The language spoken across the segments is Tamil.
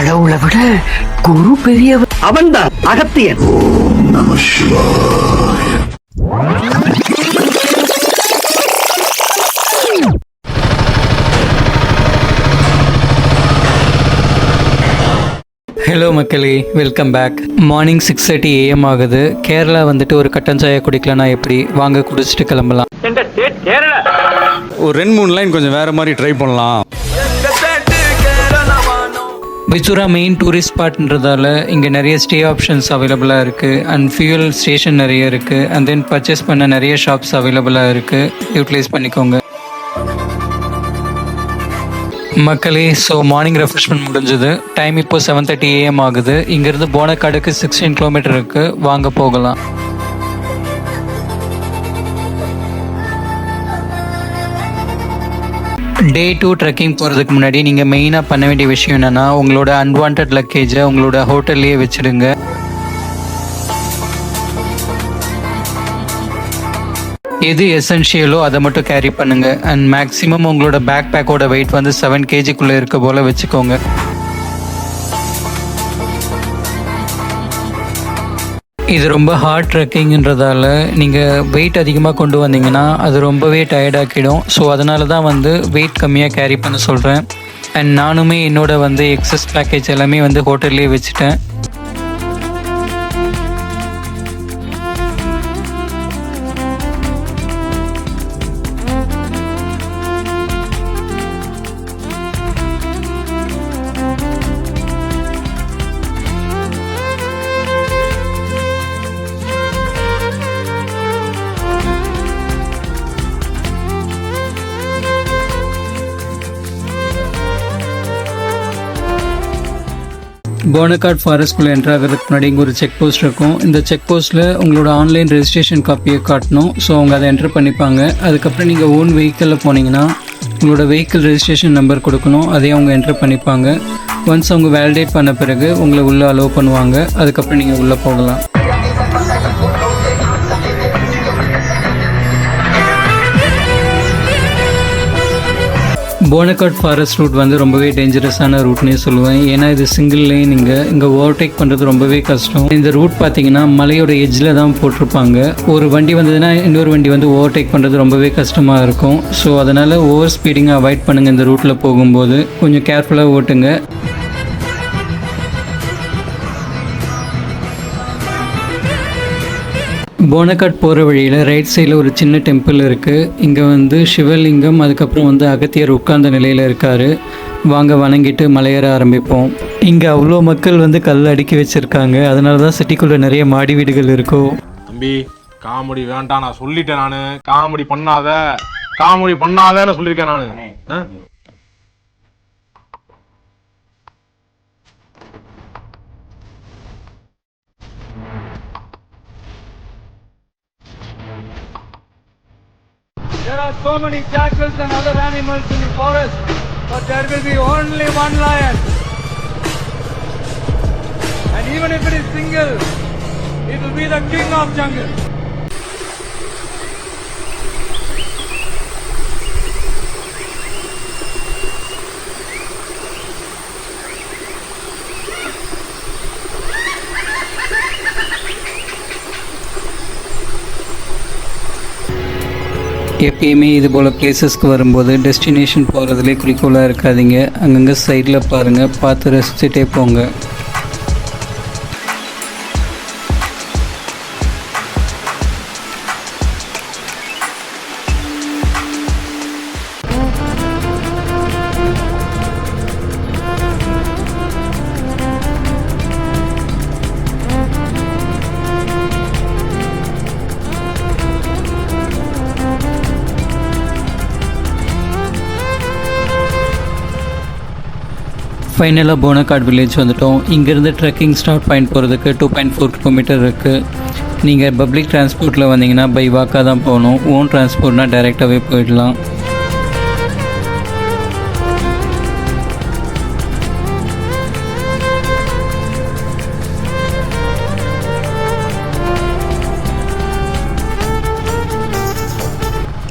கடவுளை விட குரு பெரியவர். அவன்தான் அகத்தியன். நம சிவாய. ஹலோ மக்களே, வெல்கம் பேக். மார்னிங் 6:30 AM ஆகுது. கேரளா வந்துட்டு ஒரு கட்டன் சாயா குடிக்கலன்னா எப்படி? வாங்க குடிச்சிட்டு கிளம்பலாம். ஒரு 2-3 லைன் கொஞ்சம் வேறு மாதிரி ட்ரை பண்ணலாம். மைசூரா மெயின் டூரிஸ்ட் ஸ்பாட்ன்றதால இங்கே நிறைய ஸ்டே ஆப்ஷன்ஸ் அவைலபிளாக இருக்குது அண்ட் ஃபியூல் ஸ்டேஷன் நிறைய இருக்குது அண்ட் தென் பர்ச்சேஸ் பண்ண நிறைய ஷாப்ஸ் அவைலபிளாக இருக்குது. யூட்டிலைஸ் பண்ணிக்கோங்க மக்களே. ஸோ மார்னிங் ரெஃப்ரெஷ்மெண்ட் முடிஞ்சது. டைம் இப்போ 7:30 AM ஆகுது. இங்கேருந்து போனக்காடுக்கு 16 கிலோமீட்டர் இருக்குது. வாங்க போகலாம். டே 2 ட்ரெக்கிங் போகிறதுக்கு முன்னாடி நீங்கள் மெயினாக பண்ண வேண்டிய விஷயம் என்னென்னா, உங்களோட அன்வான்ட் லக்கேஜை உங்களோட ஹோட்டல்லையே வச்சுடுங்க. எது எசென்ஷியலோ அதை மட்டும் கேரி பண்ணுங்கள். அண்ட் மேக்ஸிமம் உங்களோட பேக் பேக்கோட வெயிட் வந்து 7 kgக்குள்ளே இருக்க போல் வச்சுக்கோங்க. இது ரொம்ப ஹார்ட் ட்ரெக்கிங்ன்றதால நீங்கள் வெயிட் அதிகமாக கொண்டு வந்தீங்கன்னா அது ரொம்பவே டயர்டாக்கிடும். ஸோ அதனால தான் வந்து வெயிட் கம்மியாக கேரி பண்ண சொல்கிறேன். அண்ட் நானுமே என்னோட வந்து எக்ஸஸ் பேக்கேஜ் எல்லாமே வந்து ஹோட்டல்லே வச்சுட்டேன். போனக்காட் ஃபாரஸ்ட்குள்ளே என்ட்ரு ஆகிறதுக்கு முன்னாடி இங்கே ஒரு செக் போஸ்ட் இருக்கும். இந்த செக் போஸ்ட்டில் உங்களோட ஆன்லைன் ரெஜிஸ்ட்ரேஷன் காப்பியை காட்டணும். ஸோ அவங்க அதை என்ட்ரு பண்ணிப்பாங்க. அதுக்கப்புறம் நீங்கள் ஓன் வெஹிக்கிளில் போனீங்கன்னா உங்களோட வெஹிக்கிள் ரெஜிஸ்ட்ரேஷன் நம்பர் கொடுக்கணும். அதையும் அவங்க என்ட்ரு பண்ணிப்பாங்க. ஒன்ஸ் அவங்க வேலிடேட் பண்ண பிறகு உங்களை உள்ளே அலோவ் பண்ணுவாங்க. அதுக்கப்புறம் நீங்கள் உள்ளே போகலாம். போனக்காட் ஃபாரஸ்ட் ரூட் வந்து ரொம்பவே டேஞ்சரஸான ரூட்னே சொல்லுவேன். ஏன்னா இது சிங்கிள் லைன். இங்கே ஓவர்டேக் பண்ணுறது ரொம்பவே கஷ்டம். இந்த ரூட் பார்த்தீங்கன்னா மலையோட எட்ஜில் தான் போட்டிருப்பாங்க. ஒரு வண்டி வந்ததுன்னா இன்னொரு வண்டி வந்து ஓவர்டேக் பண்ணுறது ரொம்பவே கஷ்டமாக இருக்கும். ஸோ அதனால் ஓவர் ஸ்பீடிங்கை அவாய்ட் பண்ணுங்கள். இந்த ரூட்டில் போகும்போது கொஞ்சம் கேர்ஃபுல்லாக ஓட்டுங்க. போனக்காட் போகிற வழியில் ரைட் சைடில் ஒரு சின்ன டெம்பிள் இருக்குது. இங்கே வந்து சிவலிங்கம், அதுக்கப்புறம் வந்து அகத்தியர் உட்கார்ந்த நிலையில் இருக்கார். வாங்க வணங்கிட்டு மலையேற ஆரம்பிப்போம். இங்கே அவ்வளோ மக்கள் வந்து கல் அடுக்கி வச்சுருக்காங்க. அதனால தான் சிட்டிக்குள்ளே நிறைய மாடி வீடுகள் இருக்கும். தம்பி காமெடி வேண்டாம், நான் சொல்லிட்டேன். நான் காமெடி பண்ணாதன்னு சொல்லியிருக்கேன் நான். There are so many jackals and other animals in the forest, but there will be only one lion. And even if it is single, it will be the king of jungle. எப்பயுமே இது போல் பிளேசஸ்க்கு வரும்போது டெஸ்டினேஷன் போகிறதுலே குறிக்கோளாக இருக்காதீங்க. அங்கங்கே சைடில் பாருங்கள், பார்த்து ரசிச்சுட்டே போங்க. ஃபைனலாக போனக்காட் வில்லேஜ் வந்துட்டோம். இங்கேருந்து ட்ரெக்கிங் ஸ்டார்ட் பாயிண்ட் போகிறதுக்கு 2.4 கிலோமீட்டர் இருக்குது. நீங்கள் பப்ளிக் டிரான்ஸ்போர்ட்டில் வந்தீங்கன்னா பை வாக்காக தான் போகணும். ஓன் டிரான்ஸ்போர்ட்னால் டைரெக்டாகவே போயிடலாம்.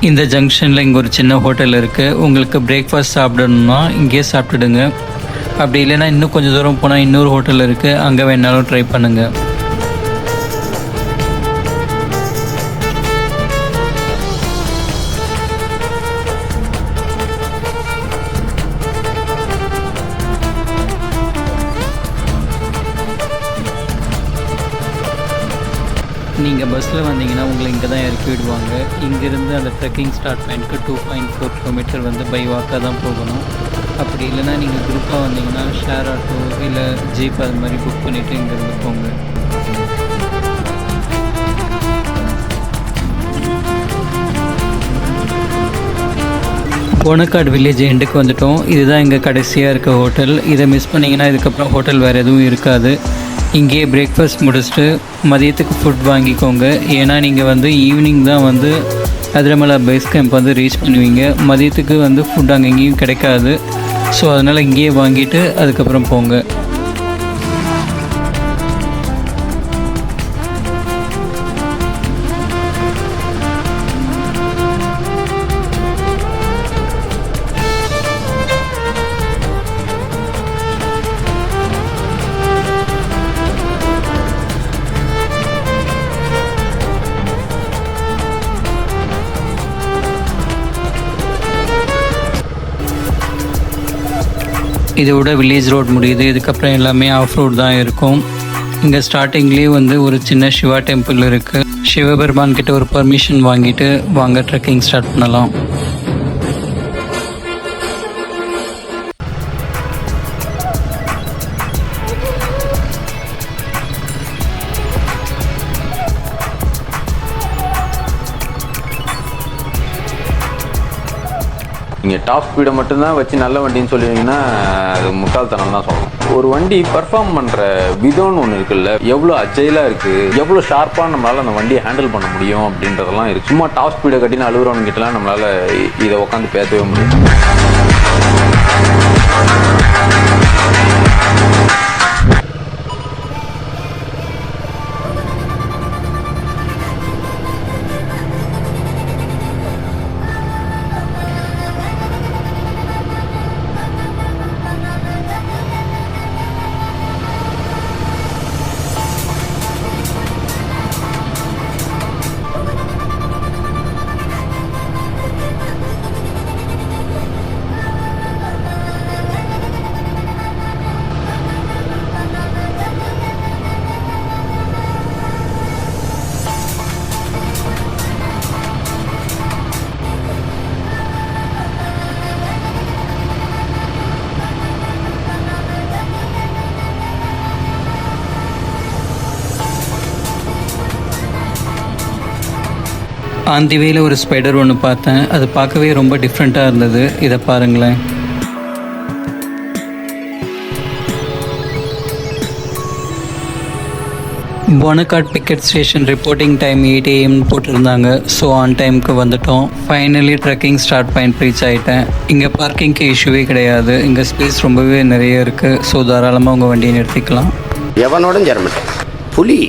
இந்த ஜங்ஷனில் இங்கே ஒரு சின்ன ஹோட்டல் இருக்குது. உங்களுக்கு பிரேக்ஃபாஸ்ட் சாப்பிடணுன்னா இங்கேயே சாப்பிட்டுடுங்க. அப்படி இல்லைன்னா இன்னும் கொஞ்சம் தூரம் போனால் இன்னொரு ஹோட்டல் இருக்குது, அங்கே வேணாலும் ட்ரை பண்ணுங்கள். நீங்கள் பஸ்ஸில் வந்தீங்கன்னா உங்களை இங்கே தான் இறக்கி விடுவாங்க. இங்கேருந்து அந்த ட்ரெக்கிங் ஸ்டார்ட் பாயிண்ட்க்கு 2.4 கிலோமீட்டர் வந்து பை வாக்காக தான் போகணும். அப்படி இல்லைன்னா நீங்கள் குரூப்பாக வந்தீங்கன்னா ஷேர் ஆட்டோ இல்லை ஜீப் அது மாதிரி புக் பண்ணிவிட்டு இங்கேருந்து போங்க. போனக்காடு வில்லேஜ் எண்டுக்கு வந்துட்டோம். இதுதான் இங்கே கடைசியாக இருக்க ஹோட்டல். இதை மிஸ் பண்ணிங்கன்னா இதுக்கப்புறம் ஹோட்டல் வேறு எதுவும் இருக்காது. இங்கேயே பிரேக்ஃபாஸ்ட் முடிச்சுட்டு மதியத்துக்கு ஃபுட் வாங்கிக்கோங்க. ஏன்னா நீங்கள் வந்து ஈவினிங் தான் வந்து அதிரமலை பேஸ் கேம்ப் வந்து ரீச் பண்ணுவீங்க. மதியத்துக்கு வந்து ஃபுட் அங்கே எங்கேயும் கிடைக்காது. ஸோ அதனால் இங்கேயே வாங்கிட்டு அதுக்கப்புறம் போங்க. இதோட வில்லேஜ் ரோட் முடியுது. இதுக்கப்புறம் எல்லாமே ஆஃப் ரோட் தான் இருக்கும். இங்கே ஸ்டார்டிங்லேயே வந்து ஒரு சின்ன சிவா டெம்பிள் இருக்குது. சிவபெருமான் கிட்ட ஒரு பர்மிஷன் வாங்கிட்டு வாங்க ட்ரெக்கிங் ஸ்டார்ட் பண்ணலாம். நீங்கள் டாப் ஸ்பீடை மட்டும்தான் வச்சு நல்ல வண்டின்னு சொல்லுவீங்கன்னா அது முட்டாள்தனம் தான் சொல்லணும். ஒரு வண்டி பர்ஃபார்ம் பண்ணுற விதம்னு ஒன்று இருக்குல்ல, எவ்வளோ அஜைலாக இருக்குது, எவ்வளோ ஷார்ப்பாக நம்மளால் அந்த வண்டியை ஹேண்டில் பண்ண முடியும் அப்படின்றதெல்லாம் இருக்குது. சும்மா டாப் ஸ்பீடை கட்டின்னு அழுகுறவனுக்கிட்டலாம் நம்மளால் இதை உட்காந்து பேசவே முடியும். ஆந்திவேயில் ஒரு ஸ்பைடர் ஒன்று பார்த்தேன். அது பார்க்கவே ரொம்ப டிஃப்ரெண்ட்டாக இருந்தது. இதை பாருங்களேன். போனக்காட் பிக்கெட் ஸ்டேஷன் ரிப்போர்ட்டிங் டைம் 8 AM போட்டிருந்தாங்க. ஸோ ஆன் டைமுக்கு வந்துட்டோம். Finally trekking start point reach ஆகிட்டேன். இங்கே பார்க்கிங்க்கு இஷ்யூவே கிடையாது. இங்கே ஸ்பேஸ் ரொம்பவே நிறைய இருக்குது. ஸோ தாராளமாக உங்கள் வண்டியை நிறுத்திக்கலாம். எவனோடும் சேரமாட்டேன். புலி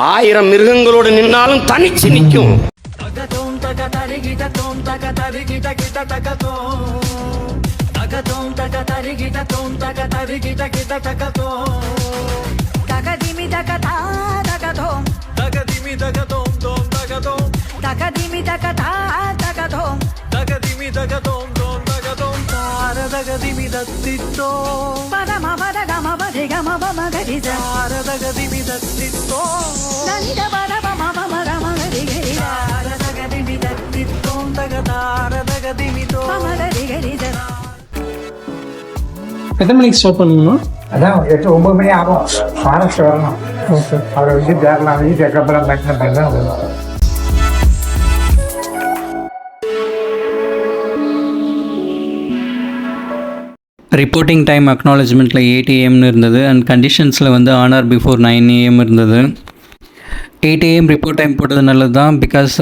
1000 மிருகங்களோடு நின்னாலும் தனிச்சு நிற்கும். எத்தனை மணிக்கு ஸ்டார்ட் பண்ணணும்? அதான் 8-9 மணி ஆகும். ஃபாரஸ்ட் வரணும். அவரை வச்சு தேரலாம் வச்சு அதுக்கப்புறம் மெயின்டைன் பண்ணி தான் வரும். ரிப்போர்ட்டிங் டைம் அக்னாலஜ்மெண்ட்டில் 8 AM இருந்தது. அண்ட் கண்டிஷன்ஸில் வந்து ஆன் பிஃபோர் 9 AM இருந்தது. 8 AM ரிப்போர்ட் டைம் போட்டது நல்லது தான். பிகாஸ்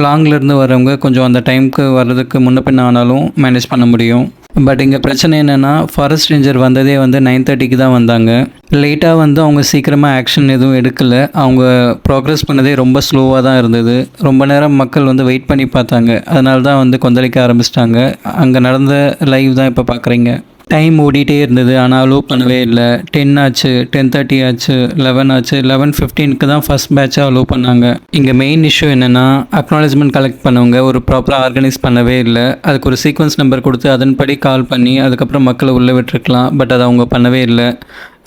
லாங்லேருந்து வரவங்க கொஞ்சம் அந்த டைமுக்கு வர்றதுக்கு முன்ன பின்ன ஆனாலும் மேனேஜ் பண்ண முடியும். பட் இங்கே பிரச்சனை என்னென்னா, ஃபாரஸ்ட் ரேஞ்சர் வந்ததே வந்து 9:30க்கு தான் வந்தாங்க. லேட்டாக வந்து அவங்க சீக்கிரமாக ஆக்ஷன் எதுவும் எடுக்கலை. அவங்க ப்ராக்ரெஸ் பண்ணதே ரொம்ப ஸ்லோவாக தான் இருந்தது. ரொம்ப நேரம் மக்கள் வந்து வெயிட் பண்ணி பார்த்தாங்க. அதனால தான் வந்து கொந்தளிக்க ஆரம்பிச்சிட்டாங்க. அங்கே நடந்த லைவ் தான் இப்போ பார்க்குறீங்க. டைம் ஓடிட்டே இருந்தது, ஆனால் அலோவ் பண்ணவே இல்லை. 10 ஆச்சு, 10:30 ஆச்சு, 11 ஆச்சு, 11:15க்கு தான் ஃபஸ்ட் பேட்சாக அலோவ் பண்ணாங்க. இங்கே மெயின் இஷ்யூ என்னென்னா, அக்னாலேஜ்மெண்ட் கலெக்ட் பண்ணவங்க ஒரு ப்ராப்பராக ஆர்கனைஸ் பண்ணவே இல்லை. அதுக்கு ஒரு சீக்வன்ஸ் நம்பர் கொடுத்து அதன்படி கால் பண்ணி அதுக்கப்புறம் மக்களை உள்ளே விட்டுருக்கலாம். பட் அதை அவங்க பண்ணவே இல்லை.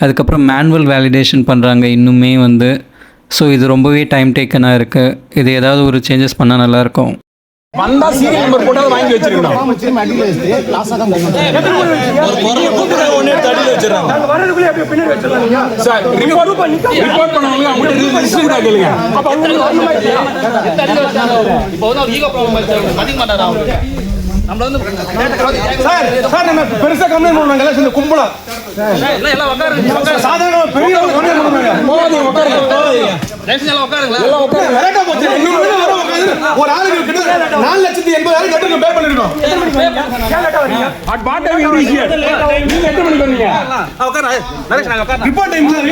அதுக்கப்புறம் மேனுவல் வேலிடேஷன் பண்ணுறாங்க இன்னுமே வந்து. ஸோ இது ரொம்பவே டைம் டேக்கனாக இருக்குது. இது ஏதாவது ஒரு சேஞ்சஸ் பண்ணால் நல்லாயிருக்கும். வந்தா சீரியல் நம்பர் போட்டு வாங்கி வச்சிருக்கணும். சார் ரிப்போர்ட் பண்ணவங்க அவங்க ரிஜிஸ்டர் தான் கேளுங்க. அப்ப அவங்க இப்போ வந்து ஈகோ ப்ராப்ளம் மதிக்க மாட்டாரா அவங்க. நம்ம வந்து சார் நம்ம பெருசா கம்ப்ளைன்ட் பண்ணுவாங்க எல்லாம் கும்பலா எல்லாம் உட்காருங்க. சாதாரண பெரிய கம்ப்ளைன்ட் பண்ணுவாங்க. போகாதீங்க, உட்காருங்க. ரைட்ஸ் எல்லாம் உட்காருங்க. எல்லாம் உட்காருங்க. கரெக்ட்டா போச்சு. இன்னும் வர உட்காருங்க. ஒரு ஆளுக்கு கிட்ட 4,80,000 கட்டணும் பே பண்ணிருக்கோம். கேலட்டா வரீங்க. At what time you reach here? நீங்க எத்தனை மணிக்கு வந்தீங்க? உட்காருங்க. நரேஷ் நாங்க உட்காருங்க. Report time sir.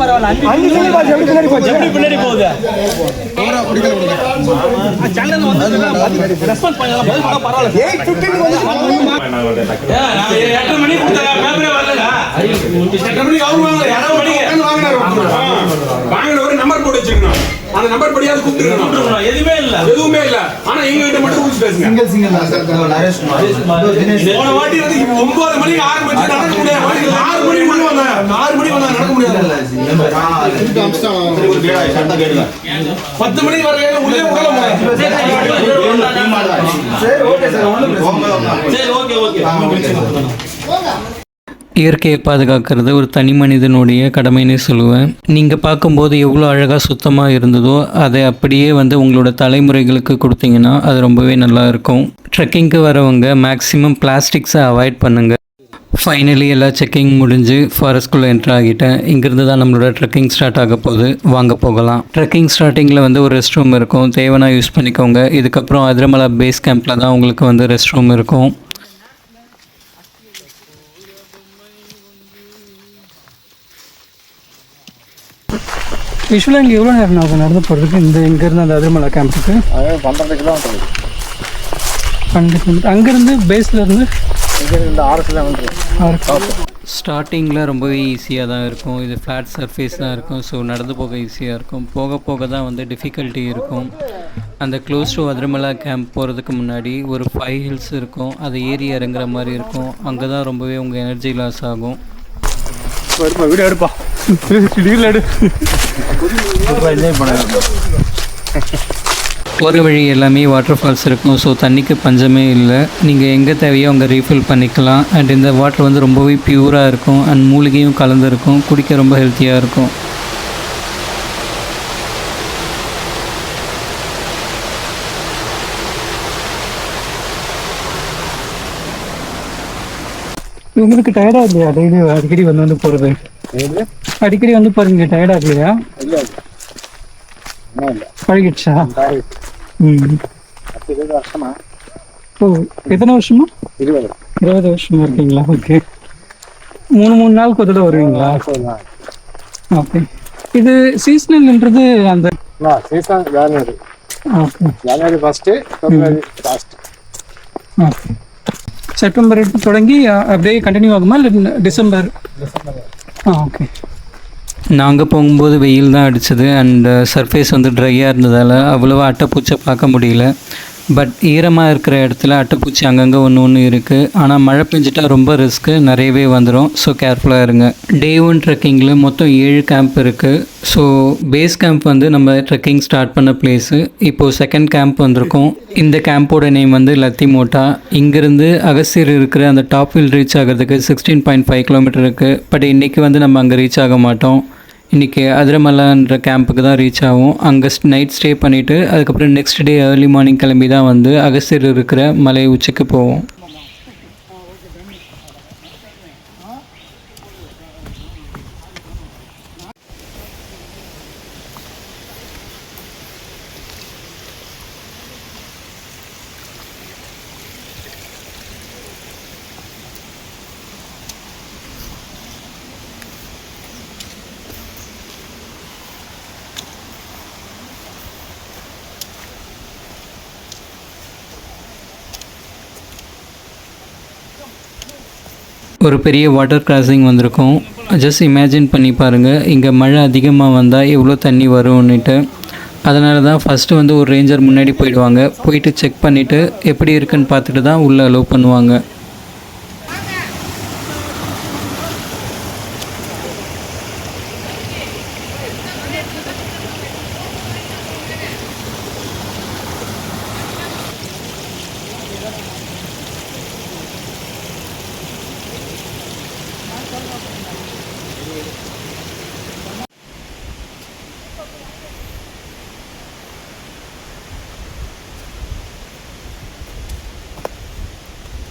பரவாயில்ல. 5 நிமிஷம் பாத்து எப்படி பின்னாடி போச்சு? எப்படி பின்னாடி போகுது? ஓரா குடிக்கல விடுங்க. சேனல்ல வந்து ரெஸ்பான்ஸ் பண்ணலாம். பரவாயில்ல. 8:15 வந்து 8 மணி கொடுத்தா பேப்பரே வரல. 8 மணி அவங்க வாங்க. யாரோ மணிக்கு வாங்குறாரு. வாங்குற ஒரு நம்பர் போட்டு வச்சிருக்கணும். அந்த நம்பர் படியாவது கூப்பிட்டுருக்கணும். எதுவுமே இல்ல. ஆனா எங்க கிட்ட மட்டும் ரூல்ஸ் பேசுங்க. சிங்கிள் நரேஷ் போன வாட்டி வந்து 9 மணிக்கு ஆரம்பிச்சு நடக்க முடியாது. 6 மணி முன்ன வந்தாங்க. 6 மணி வந்தா நடக்க முடியாது. 10 மணிக்கு வரவே உள்ளே உள்ள போறாங்க. சரி ஓகே சார். சரி ஓகே. இயற்கையை பாதுகாக்கிறது ஒரு தனி மனிதனுடைய கடமைன்னு சொல்லுவேன். நீங்கள் பார்க்கும்போது எவ்வளோ அழகாக சுத்தமாக இருந்ததோ அதை அப்படியே வந்து உங்களோட தலைமுறைகளுக்கு கொடுத்தீங்கன்னா அது ரொம்பவே நல்லா இருக்கும். ட்ரெக்கிங்க்கு வரவங்க மேக்ஸிமம் பிளாஸ்டிக்ஸை அவாய்ட் பண்ணுங்கள். ஃபைனலி எல்லா செக்கிங் முடிஞ்சு ஃபாரஸ்ட்குள்ளே என்ட்ரு ஆகிட்டேன். இங்கேருந்து தான் நம்மளோட ட்ரெக்கிங் ஸ்டார்ட் ஆக போகுது. வாங்க போகலாம். ட்ரெக்கிங் ஸ்டார்டிங்கில் வந்து ஒரு ரெஸ்ட் ரூம் இருக்கும், தேவைன்னா யூஸ் பண்ணிக்கோங்க. இதுக்கப்புறம் அதிரமலை பேஸ் கேம்பில் தான் உங்களுக்கு வந்து ரெஸ்ட் ரூம் இருக்கும். யூஸ்வலாக இங்கே எவ்வளோ நேரம் ஆகும் நடந்து போகிறதுக்கு? இங்கேருந்து அந்த அதிரமலை கேம்புக்கு 12 கிலோமீட்டர். 12 கிலோமீட்டர். அங்கேருந்து பேஸ்லேருந்து இங்கேருந்து 6 கிலோமீட்டர். ஸ்டார்டிங்கில் ரொம்பவே ஈஸியாக தான் இருக்கும். இது ஃப்ளாட் சர்ஃபேஸ் தான் இருக்கும். ஸோ நடந்து போக ஈஸியாக இருக்கும். போக போக தான் வந்து டிஃபிகல்ட்டி இருக்கும். அந்த க்ளோஸ் டு அதிரமலை கேம்ப் போகிறதுக்கு முன்னாடி ஒரு 5 ஹில்ஸ் இருக்கும். அதை ஏறி இறங்குற மாதிரி இருக்கும். அங்கே தான் ரொம்பவே உங்கள் எனர்ஜி லாஸ் ஆகும். வீடியோ எடுப்பா. திடீர்னு எடு. என்ஜாய் பண்ணுங்க. போகிற வழி எல்லாமே வாட்டர் ஃபால்ஸ் இருக்கும். ஸோ தண்ணிக்கு பஞ்சமே இல்லை. நீங்கள் எங்கே தேவையோ அங்கே ரீஃபில் பண்ணிக்கலாம். அண்ட் இந்த வாட்டர் வந்து ரொம்பவே பியூராக இருக்கும். அண்ட் மூலிகையும் கலந்துருக்கும். குடிக்க ரொம்ப ஹெல்த்தியாக இருக்கும். உங்களுக்கு டயர்டாக இல்லையா டெய்லி அடிக்கடி வந்து போகிறது? அடிக்கடி வந்து போகிறீங்க, டயர்டாக இல்லையா? பழகிடுச்சா? ஓ, எத்தனை வருஷமா? 20 வருஷமா இருக்கீங்களா? ஓகே. 3 நாளுக்கு ஒரு தடவை வருவீங்களா? ஓகே. இது சீசனல்ன்றது அந்த சீசன் ஜனவரி. ஓகே. ஜனவரி ஃபர்ஸ்ட், பிப்ரவரி லாஸ்ட். ஓகே. செப்டம்பர் தொடங்கி அப்படியே கண்டினியூ ஆகுமா இல்லை டிசம்பர்? ஓகே. நாங்கள் போகும்போது வெயில் தான் அடிச்சது. அண்ட் சர்ஃபேஸ் வந்து ட்ரையாக இருந்ததால் அவ்வளோவா அட்டைப்பூச்சை பார்க்க முடியல. பட் ஈரமாக இருக்கிற இடத்துல அட்டைப்பூச்சி அங்கங்கே ஒன்று இருக்குது. ஆனால் மழை பெஞ்சிட்டா ரொம்ப ரிஸ்க்கு, நிறையவே வந்துடும். ஸோ கேர்ஃபுல்லாக இருங்க. டே 1 ட்ரெக்கிங்கில் மொத்தம் 7 கேம்ப் இருக்குது. ஸோ பேஸ் கேம்ப் வந்து நம்ம ட்ரெக்கிங் ஸ்டார்ட் பண்ண பிளேஸு. இப்போது செகண்ட் கேம்ப் வந்திருக்கோம். இந்த கேம்போட நேம் வந்து லத்திமோட்டா. இங்கேருந்து அகஸ்தியர் இருக்கிற அந்த டாப் ஹில் ரீச் ஆகிறதுக்கு 16.5 கிலோமீட்டர் இருக்குது. பட் இன்றைக்கி வந்து நம்ம அங்கே ரீச் ஆக மாட்டோம். இன்றைக்கி அதிரமலைன்ற கேம்புக்கு தான் ரீச் ஆகும். அங்கே நைட் ஸ்டே பண்ணிவிட்டு அதுக்கப்புறம் நெக்ஸ்ட் டே ஏர்லி மார்னிங் கிளம்பி தான் வந்து அகஸ்தியர் இருக்கிற மலை உச்சிக்கு போவோம். ஒரு பெரிய வாட்டர் கிராசிங் வந்திருக்கும். ஜஸ்ட் இமேஜின் பண்ணி பாருங்கள், இங்கே மழை அதிகமாக வந்தால் எவ்வளோ தண்ணி வரும்னுட்டு. அதனால தான் ஃபஸ்ட்டு வந்து ஒரு ரேஞ்சர் முன்னாடி போயிடுவாங்க, போயிட்டு செக் பண்ணிவிட்டு எப்படி இருக்குன்னு பார்த்துட்டு தான் உள்ளே அலோவ் பண்ணுவாங்க.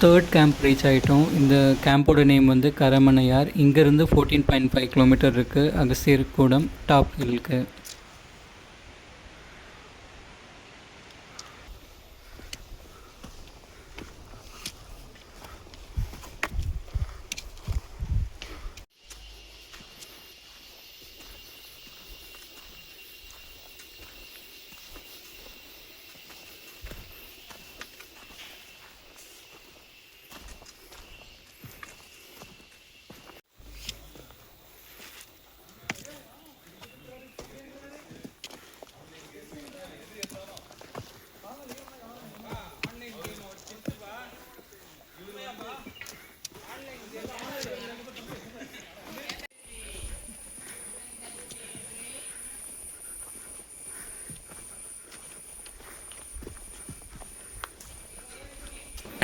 தேர்ட் கேம்ப் ரீச் ஆகிட்டோம். இந்த கேம்போட நேம் வந்து கரமனையார். இங்கேருந்து 14.5 கிலோமீட்டர் இருக்குது அகஸ்தியர் கூடம் டாப் ஹில்லுக்கு.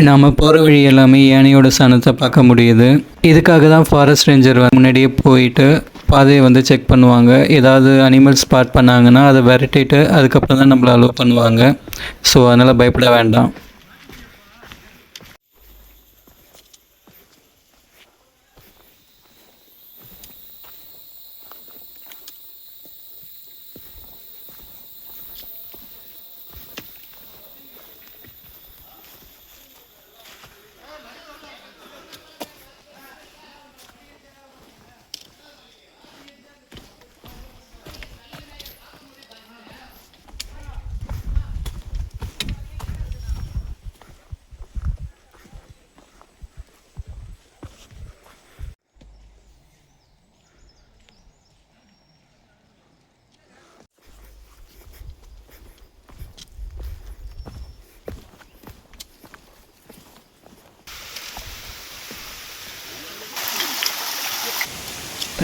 நாம் போகிற வழி எல்லாமே யானையோட சனத்தை பார்க்க முடியுது. இதுக்காக தான் ஃபாரஸ்ட் ரேஞ்சர் முன்னாடியே போயிட்டு பாதையை வந்து செக் பண்ணுவாங்க. ஏதாவது அனிமல்ஸ் ஸ்பாட் பண்ணாங்கன்னா அதை விரட்டிட்டு அதுக்கப்புறம் தான் நம்மளை அலோவ் பண்ணுவாங்க. ஸோ அதனால் பயப்பட வேண்டாம்.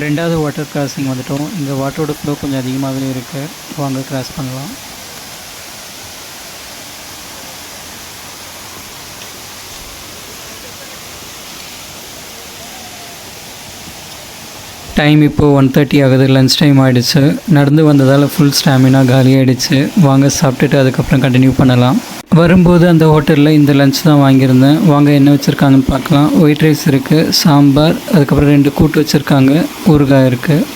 ரெண்டாவது வாட்டர் கிராசிங் வந்துட்டோம். இங்கே வாட்டரோட ஃப்ளோ கொஞ்சம் அதிகமாகவே இருக்குது. வாங்க கிராஸ் பண்ணலாம். டைம் இப்போது 1:30 ஆகுது. லன்ச் டைம் ஆகிடுச்சு. நடந்து வந்ததால் ஃபுல் ஸ்டாமினா காலி ஆகிடுச்சு. வாங்க சாப்பிட்டுட்டு அதுக்கப்புறம் கண்டினியூ பண்ணலாம். வரும்போது அந்த ஹோட்டலில் இந்த லன்ச் தான் வாங்கியிருந்தேன். வாங்க என்ன வச்சுருக்காங்கன்னு பார்க்கலாம். ஒயிட் ரைஸ் இருக்குது, சாம்பார், அதுக்கப்புறம் 2 கூட்டு வச்சுருக்காங்க, ஊறுகாய் இருக்குது.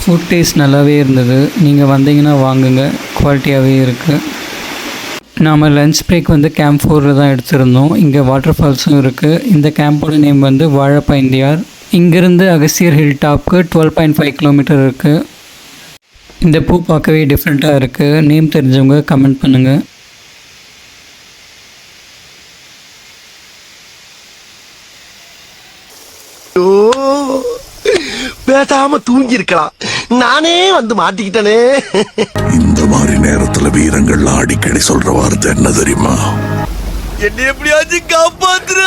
ஃபுட் டேஸ்ட் நல்லாவே இருந்தது. நீங்கள் வந்தீங்கன்னா வாங்குங்க, குவாலிட்டியாகவே இருக்குது. நாம் லன்ச் பிரேக் வந்து கேம்ப் 4 தான் எடுத்திருந்தோம். இங்கே வாட்டர் ஃபால்ஸும் இருக்குது. இந்த கேம்போட நேம் வந்து வாழப்பைந்தியார். இங்கேருந்து அகஸ்தியர் ஹில் டாப்க்கு 12.5 கிலோமீட்டர் இருக்குது. இந்த பூ பார்க்கவே டிஃப்ரெண்ட்டாக இருக்குது. நேம் தெரிஞ்சவங்க கமெண்ட் பண்ணுங்கள். பேசாம தூங்கி இருக்கலாம், நானே வந்து மாட்டிக்கிட்டனே. இந்த மாதிரி நேரத்துல வீரங்கள்லாம் அடிக்கடி சொல்ற வார்த்தை என்ன தெரியுமா? என்ன எப்படியாச்சும் காப்பாத்துற.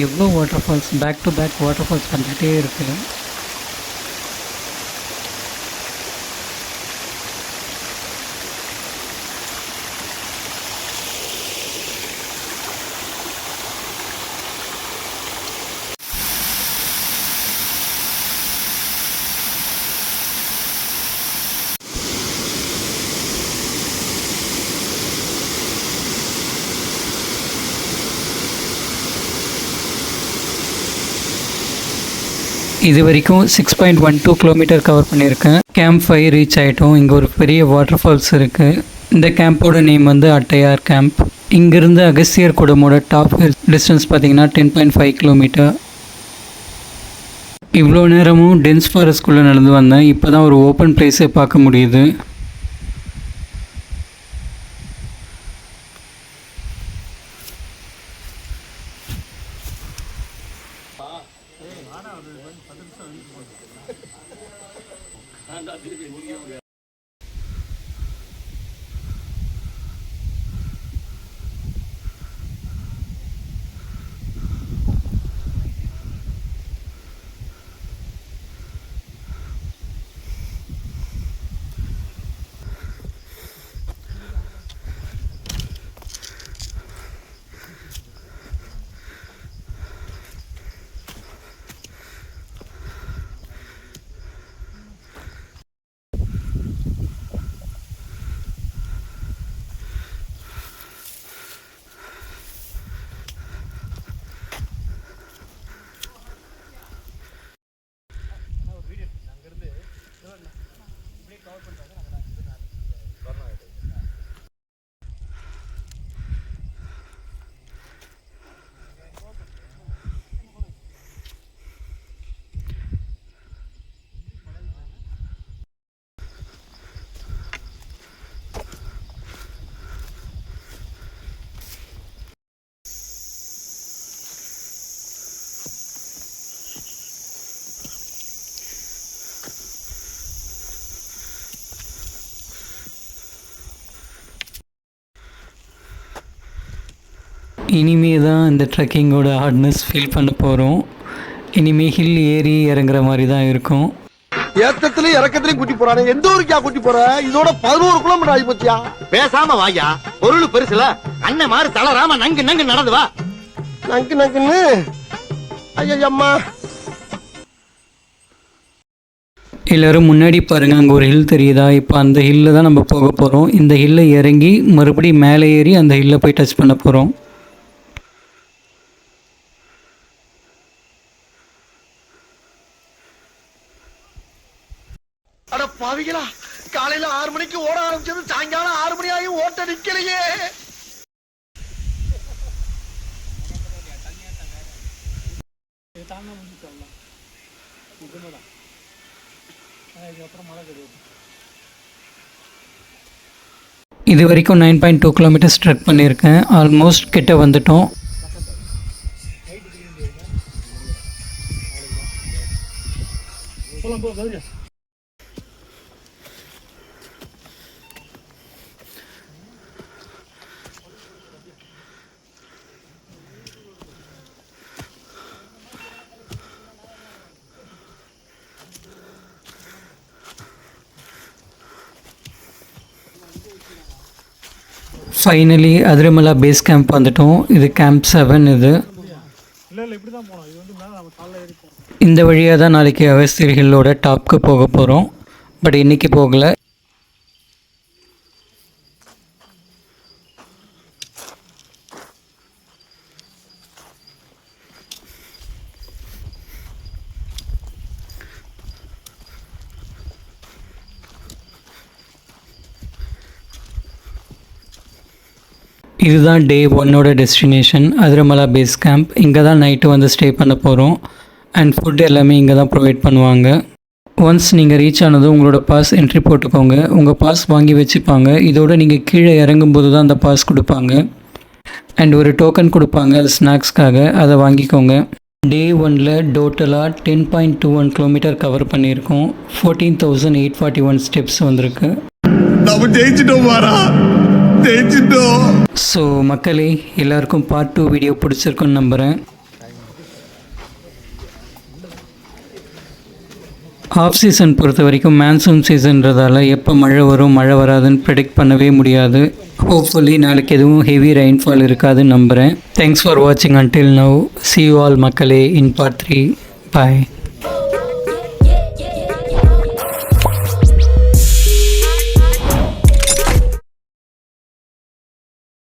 எவ்வளோ water falls, back to back water falls வந்துகிட்டே இருக்குது. இது வரைக்கும் 6.12 கிலோமீட்டர் கவர் பண்ணியிருக்கேன். கேம்ப் 5 ரீச் ஆகிட்டோம். இங்கே ஒரு பெரிய வாட்டர் ஃபால்ஸ் இருக்குது. இந்த கேம்போட நேம் வந்து அட்டையார் கேம்ப். இங்கேருந்து அகஸ்தியர் குடமோட டாப் டிஸ்டன்ஸ் பார்த்தீங்கன்னா 10.5 கிலோமீட்டர். இவ்வளோ நேரமும் டென்ஸ் ஃபாரஸ்ட்குள்ளே நடந்து வந்தேன். இப்போ தான் ஒரு ஓப்பன் பிளேஸை பார்க்க முடியுது. இனிமே தான் இந்த ட்ரெக்கிங்கோட ஹார்ட்னஸ் ஃபீல் பண்ண போகிறோம். இனிமே ஹில் ஏறி இறங்குற மாதிரி தான் இருக்கும். ஏத்தத்திலயும் இறக்கத்திலயும் கூட்டி போறானே, எந்த ஊருக்கா கூட்டி போற? இதோட 11 கிலோமீட்டர் ஆகி போச்சியா? பேசாம வாயா, பொருள் பெருசுல அண்ணன் மாதிரி தளராம நங்கு நங்கு நடந்து வா. நங்கு நங்குன்னு ஐயம்மா. எல்லோரும் முன்னாடி பாருங்கள், அங்கே ஒரு ஹில் தெரியுதா? இப்போ அந்த ஹில்லில் தான் நம்ம போக போகிறோம். இந்த ஹில்லை இறங்கி மறுபடியும் மேலே ஏறி அந்த ஹில்லை போய் டச் பண்ண போகிறோம். அட பாவிகளா, காலையில 6 மணிக்கு ஓட ஆரம்பிச்சது சாயங்காலம் 6 மணி ஆகி ஓட்ட நிக்கலையே. இது வரைக்கும் 9.2 கிலோமீட்டர்ஸ் ட்ரெக் பண்ணியிருக்கேன். ஆல்மோஸ்ட் கிட்ட வந்துட்டோம். ஃபைனலி அதிரமலா பேஸ் கேம்ப் வந்துட்டோம். இது கேம்ப் 7. இது இந்த வழியாக தான் நாளைக்கு அகஸ்தியர் ஹில்லோட டாப்க்கு போக போகிறோம். பட் இன்றைக்கி போகலை. இதுதான் டே 1ஓட டெஸ்டினேஷன், அதிரமலா பேஸ் கேம்ப். இங்கே தான் நைட்டு வந்து ஸ்டே பண்ண போகிறோம். அண்ட் ஃபுட் எல்லாமே இங்கே தான் ப்ரொவைட் பண்ணுவாங்க. ஒன்ஸ் நீங்கள் ரீச் ஆனதும் உங்களோட பாஸ் என்ட்ரி போட்டுக்கோங்க. உங்கள் பாஸ் வாங்கி வச்சுப்பாங்க. இதோடு நீங்கள் கீழே இறங்கும்போது தான் அந்த பாஸ் கொடுப்பாங்க. அண்ட் ஒரு டோக்கன் கொடுப்பாங்க, அது ஸ்நாக்ஸ்க்காக. அதை வாங்கிக்கோங்க. டே 1ல் டோட்டலாக 10.21 கிலோமீட்டர் கவர் பண்ணியிருக்கோம். 14,841 ஸ்டெப்ஸ் வந்திருக்கு. நம்ம ஜெயிச்சிட்டோம் வாரா, ஜெயிச்சிட்டோம். ஸோ மக்களே, எல்லாருக்கும் பார்ட் 2 வீடியோ பிடிச்சிருக்குன்னு நம்புகிறேன். ஆஃப் சீசன் பொறுத்த வரைக்கும் மான்சூன் சீசன்றதால எப்போ மழை வரும் மழை வராதுன்னு ப்ரெடிக்ட் பண்ணவே முடியாது. ஹோப்ஃபுல்லி நாளைக்கு எதுவும் ஹெவி ரெயின்ஃபால் இருக்காதுன்னு நம்புகிறேன். தேங்க்ஸ் ஃபார் வாட்சிங் until now. see you all மக்களே in part 3. Bye.